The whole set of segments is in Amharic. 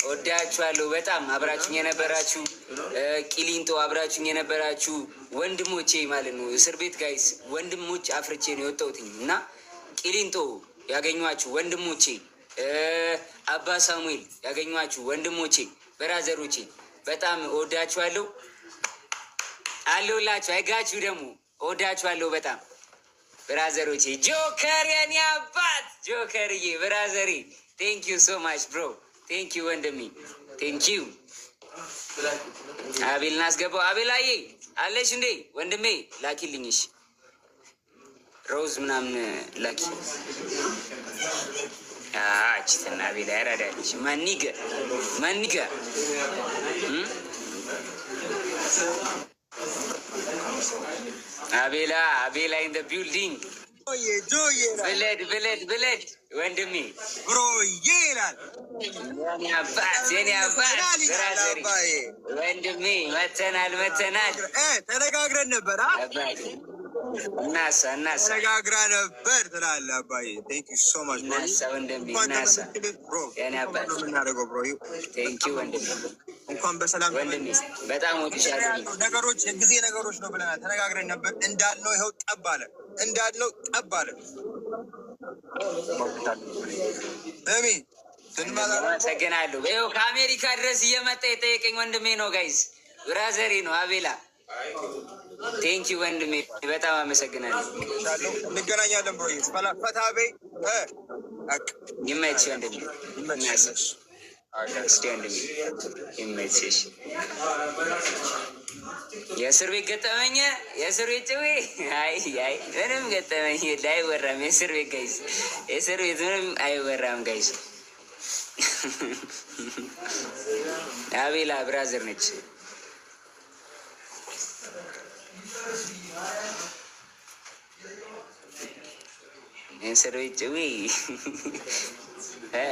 ወዳችኋለሁ በጣም አብራችሁኝ የነበራችሁ ቂሊንጦ አብራችሁኝ የነበራችሁ ወንድሞቼ ማለት ነው። እስር ቤት ጋይስ ወንድሞች አፍርቼ ነው የወጣሁትኝ እና ቂሊንጦ ያገኟችሁ ወንድሞቼ፣ አባ ሳሙኤል ያገኟችሁ ወንድሞቼ፣ ብራዘሮቼ በጣም ወዳችኋለሁ አለሁላችሁ። አይጋችሁ ደግሞ ወዳችኋለሁ በጣም ብራዘሮቼ። ጆከር የኔ አባት ጆከርዬ ብራዘሪ ቴንክ ዩ ሶ ማች ብሮ ቴንክ ዩ ወንድሜ ቴንክ ዩ። አቤልን አስገባው። አቤላዬ አለሽ እንዴ ወንድሜ? ላኪልኝሽ ሮዝ ምናምን ላኪ። ችትና አቤላ ያራዳልሽ ማኒገ አቤላ ኢን ዘ ቢልዲንግ ብለድ ወንድሜ ብሮዬ ይላል የኔ አባት ብራዘሪ ወንድሜ መተናል ተነጋግረን ነበር። እናሳ ተነጋግራ ነበር ትላለህ አባዬ። ቴንክ ዩ ሶ ማች እናሳ ወንድሜ እናሳ የኔ አባት ቴንክ ዩ ወንድሜ። እንኳን በሰላም ወንድሜ በጣም ወድሻለሁ። ነገሮች የጊዜ ነገሮች ነው ብለናል። ተነጋግረን ነበር እንዳልነው ይኸው ጠብ አለ። አመሰግናለሁ። ይኸው ከአሜሪካ ድረስ እየመጣ የጠየቀኝ ወንድሜ ነው ጋይዝ፣ ብራዘሬ ነው አቤላ። ቴንክ ዩ ወንድሜ በጣም አመሰግናለሁ። እንገናኛለን ብሮ ፈታቤ ይመች ወንድሜ ይመችሽ ወንድሜ ይመችሽ። የእስር ቤት ገጠመኝ የእስር ቤት ጭዌ ምንም ገጠመኝ አይወራም። የእስር ቤት ጋይዝ የእስር ቤት ምንም አይወራም ጋይዝ። አቤላ ብራዘር ነች። የእስር ቤት ጭዌ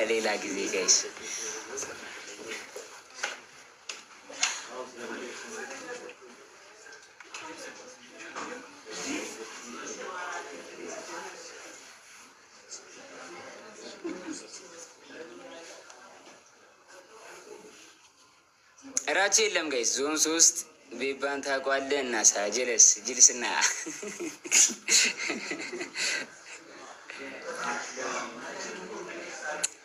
ሌላ ጊዜ ጋይዝ። እራቸው የለም ጋይስ። ዞን 3 ቤባን ታውቀዋለህ? እና ጅልስና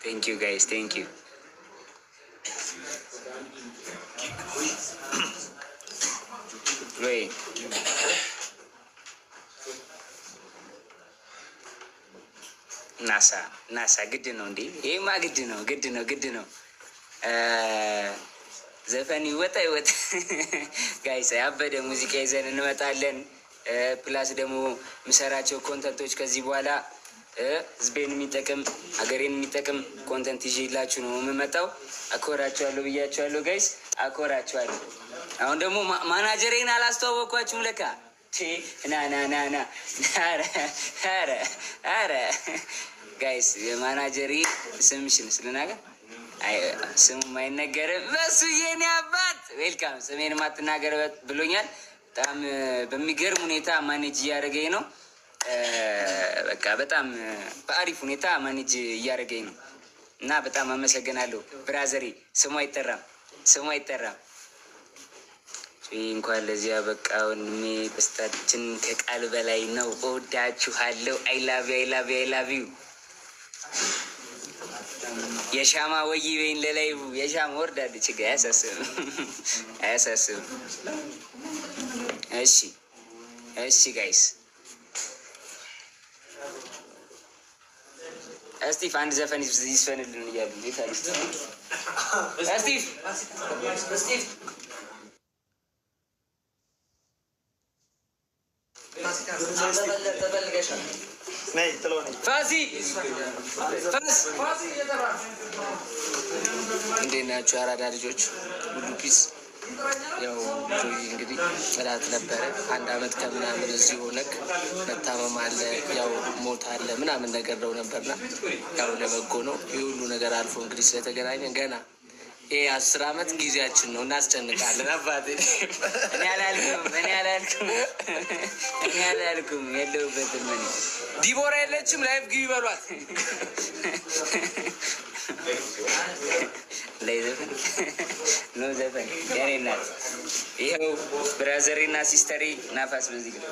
ቴንክ ዩ ጋይስ ቴንክ ዩ። ወይ ናሳ ግድ ነው እንዴ? ይሄማ ግድ ነው። ዘፈን ይወጣ ጋይስ። ያበደ ሙዚቃ ይዘን እንመጣለን። ፕላስ ደግሞ ምሰራቸው ኮንተንቶች ከዚህ በኋላ ህዝቤን የሚጠቅም ሀገሬን የሚጠቅም ኮንተንት ይዤላችሁ ነው የምመጣው። አኮራችኋለሁ ብያችኋለሁ ጋይስ፣ አኮራችኋለሁ። አሁን ደግሞ ማናጀሬን አላስተዋወቅኳችሁም ለካ። ና ኧረ ጋይስ የማናጀሪ ስምሽን ስልናገር ስሙ አይነገርም። በሱ የኔ አባት ዌልካም። ስሜን ማትናገር ብሎኛል። በጣም በሚገርም ሁኔታ ማኔጅ እያደረገኝ ነው። በቃ በጣም በአሪፍ ሁኔታ ማኔጅ እያደረገኝ ነው እና በጣም አመሰግናለሁ ብራዘሪ። ስሙ አይጠራም። እንኳን ለዚያ በቃ ወንድሜ ደስታችን ከቃል በላይ ነው። እወዳችኋለሁ። አይላቪ የሻማ ወይ በይን ለላይቡ የሻማ ወርዳለች። ችግር አያሳስብም። እሺ ጋይስ እስቲፍ አንድ ዘፈን ይስፈንልን እያሉ እስቲፍ እንዴት ናችሁ? አራዳ ልጆች ሁሉ ፒስ። ያው እንግዲህ ጥላት ነበረ 1 አመት ከምናምን እዚህ ሆነክ መታመም አለ፣ ያው ሞት አለ ምናምን ነገር ነው ነበርና ያው ለበጎ ነው። ይህ ሁሉ ነገር አልፎ እንግዲህ ስለተገናኘን ገና ይሄ 10 አመት ጊዜያችን ነው። እናስጨንቃለን። አባቴ እኔ አላልኩም የለሁበትም። እኔ ዲቦራ የለችም። ላይፍ ግቢ በሏት። ነው ዘፈን የኔ እናት። ይኸው ብራዘሪና ሲስተሪ ናፋስ በዚህ ጋር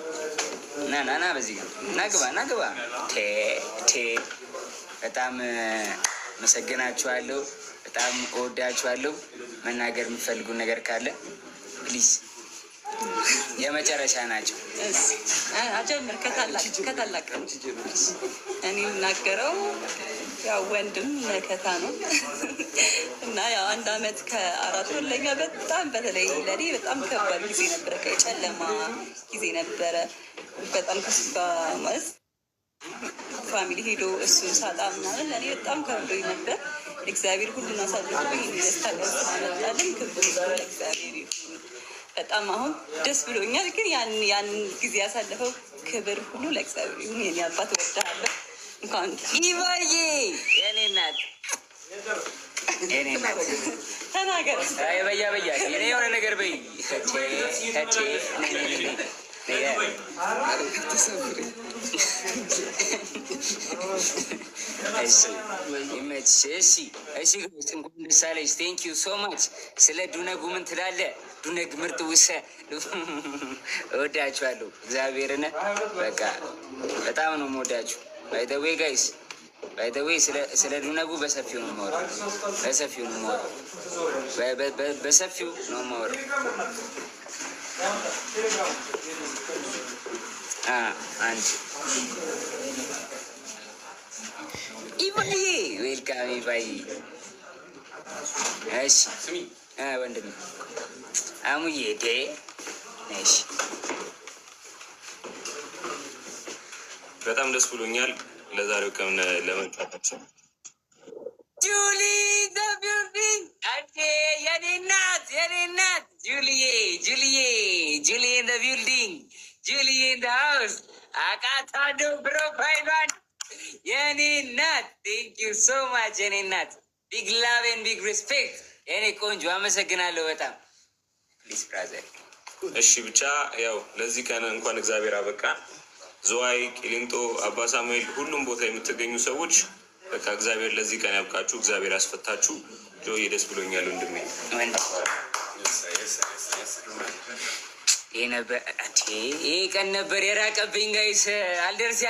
ና በዚህ ጋር ናግባ በጣም መሰግናችኋለሁ። በጣም እወዳችኋለሁ። መናገር የምትፈልጉ ነገር ካለ ፕሊዝ የመጨረሻ ናቸው። አጀምር ከታላቅ እኔ የምናገረው ያው ወንድም መከታ ነው እና ያው 1 አመት ከ4 ወር ለኛ በጣም በተለይ ለኔ በጣም ከባድ ጊዜ ነበረ። ከጨለማ ጊዜ ነበረ። በጣም ከሱ ጋር ማለት ፋሚሊ ሄዶ እሱን ሳጣ ምናምን ለእኔ በጣም ከብዶኝ ነበር። እግዚአብሔር ሁሉን አሳልፎ ይህን ደስታ ቀን ስላመጣልን ክብር ለእግዚአብሔር ይሁን። በጣም አሁን ደስ ብሎኛል። ግን ያን ጊዜ ያሳለፈው ክብር ሁሉ ለእግዚአብሔር ይሁን። የኔ አባት እወድሃለሁ። እንኳን ይባዬ የኔ እናት ተናገር። በያ የኔ የሆነ ነገር በይ እሺ እንኳን ደስ አለሽ። ቴንክ ዩ ሶ ማች። ስለ ዱነጉ ምን ትላለህ? ዱነግ ምርጥ ውሰ እወዳችኋለሁ። እግዚአብሔርን በቃ በጣም ነው የምወዳችሁ። ባይ ዘ ዌይ ጋይስ ስለ ዱነጉ በሰፊው ነው የማወራው። በሰፊው ነው የማወራው። አንድ ኢባዬ ዌልካም ኢባዬ። እሺ ወንድም አሙዬ ዴ እሺ፣ በጣም ደስ ብሎኛል ለዛሬው ቀን ለመምጣታችን። ጁሊ ዘ ቢልዲንግ አንዴ የኔ እናት ጁሊዬ ዘ ቢልዲንግ ጁሊዬ ኢን ዘ ሃውስ አቃታዶ ፕሮፋይሏን የኔ እናት ቴንክ ዩ ሶ ማች የኔ እናት። ቢግ ላቭ ኤንድ ቢግ ሪስፔክት የኔ ቆንጆ አመሰግናለሁ በጣም ፕሊዝ ብራዘር። እሺ ብቻ ያው ለዚህ ቀን እንኳን እግዚአብሔር አበቃ። ዝዋይ፣ ቂሊንጦ፣ አባ ሳሙኤል ሁሉም ቦታ የምትገኙ ሰዎች በቃ እግዚአብሔር ለዚህ ቀን ያብቃችሁ፣ እግዚአብሔር ያስፈታችሁ። ጆዬ ደስ ብሎኛል ወንድሜ። ይሄ ቀን ነበር የራቀብኝ ጋይስ። አልደርስ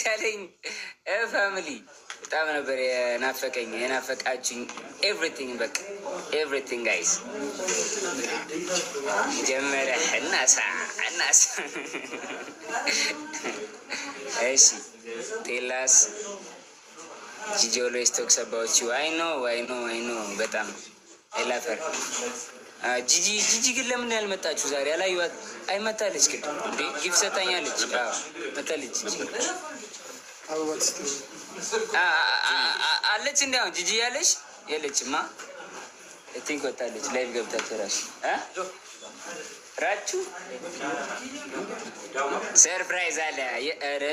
ያለኝ ፋሚሊ በጣም ነበር የናፈቃችኝ። ኤቭሪቲንግ በቃ ኤቭሪቲንግ ጋይስ ጀመረ እናሳ እሺ ቴላስ ጂጂ ኦልዌይስ ቶክስ አባውት ዩ። አይ ኖ በጣም ኤላፈር ጂጂ ግን ለምን ያልመጣችሁ ዛሬ? አላየኋት። አይ መታለች ግን እንዴ ጊፍ ሰጣኛለች። መታለች ጂጂ አለች። እንዲ አሁን ጂጂ ያለች የለችማ። ቲንክ ወጣለች። ላይቭ ገብታችሁ ራሱ ራችሁ ሰርፕራይዝ አለ። ኧረ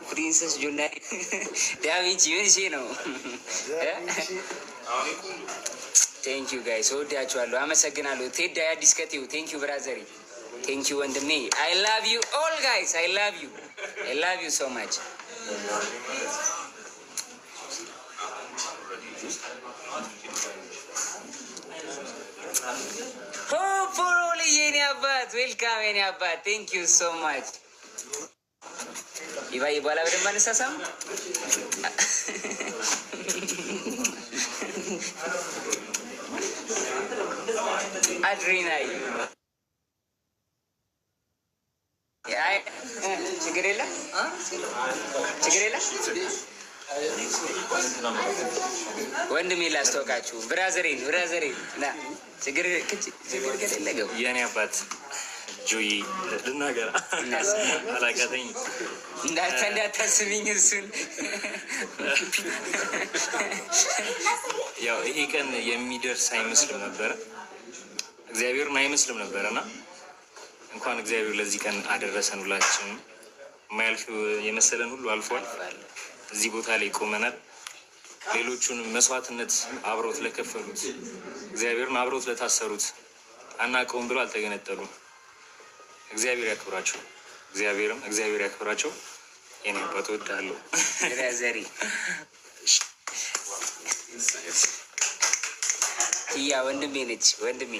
ፕሪንሰስ ጆና ዳቪንቺ ምን ነው? ቴንክ ዩ ጋይስ ወዳችኋለሁ፣ አመሰግናለሁ። ቴዳ አዲስ ከቴው ቴንክ ዩ ብራዘሪ፣ ቴንክ ዩ ወንድሜ። አይ ላቭ ዩ ኦል ጋይስ፣ አይ ላቭ ዩ ሶ ማች። ሆፕፉሊ የኔ አባት ዌልካም የኔ አባት ቴንክ ዩ ሶ ማች። ይባይ በኋላ በደንብ አነሳሳም አድሪናይ ችግር የለም ወንድሜ ላስተዋውቃችሁ። ብራዘሬን ና ችግር ከሌለ ገቡ። የኔ አባት ጆዬ ልናገር አላቃተኝ እንዳታስብኝ እሱን ያው ይሄ ቀን የሚደርስ አይመስልም ነበረ፣ እግዚአብሔርን አይመስልም ነበረ እና እንኳን እግዚአብሔር ለዚህ ቀን አደረሰን። ሁላችንም የማያልፍ የመሰለን ሁሉ አልፏል። እዚህ ቦታ ላይ ቆመናል። ሌሎቹን መስዋዕትነት አብረውት ለከፈሉት፣ እግዚአብሔርን አብረውት ለታሰሩት አናውቀውም ብሎ አልተገነጠሉም። እግዚአብሔር ያክብራቸው፣ እግዚአብሔር ያክብራቸው። የኔ አባት እወድሃለሁ። ዘሪ ያ ወንድሜ ነች ወንድሜ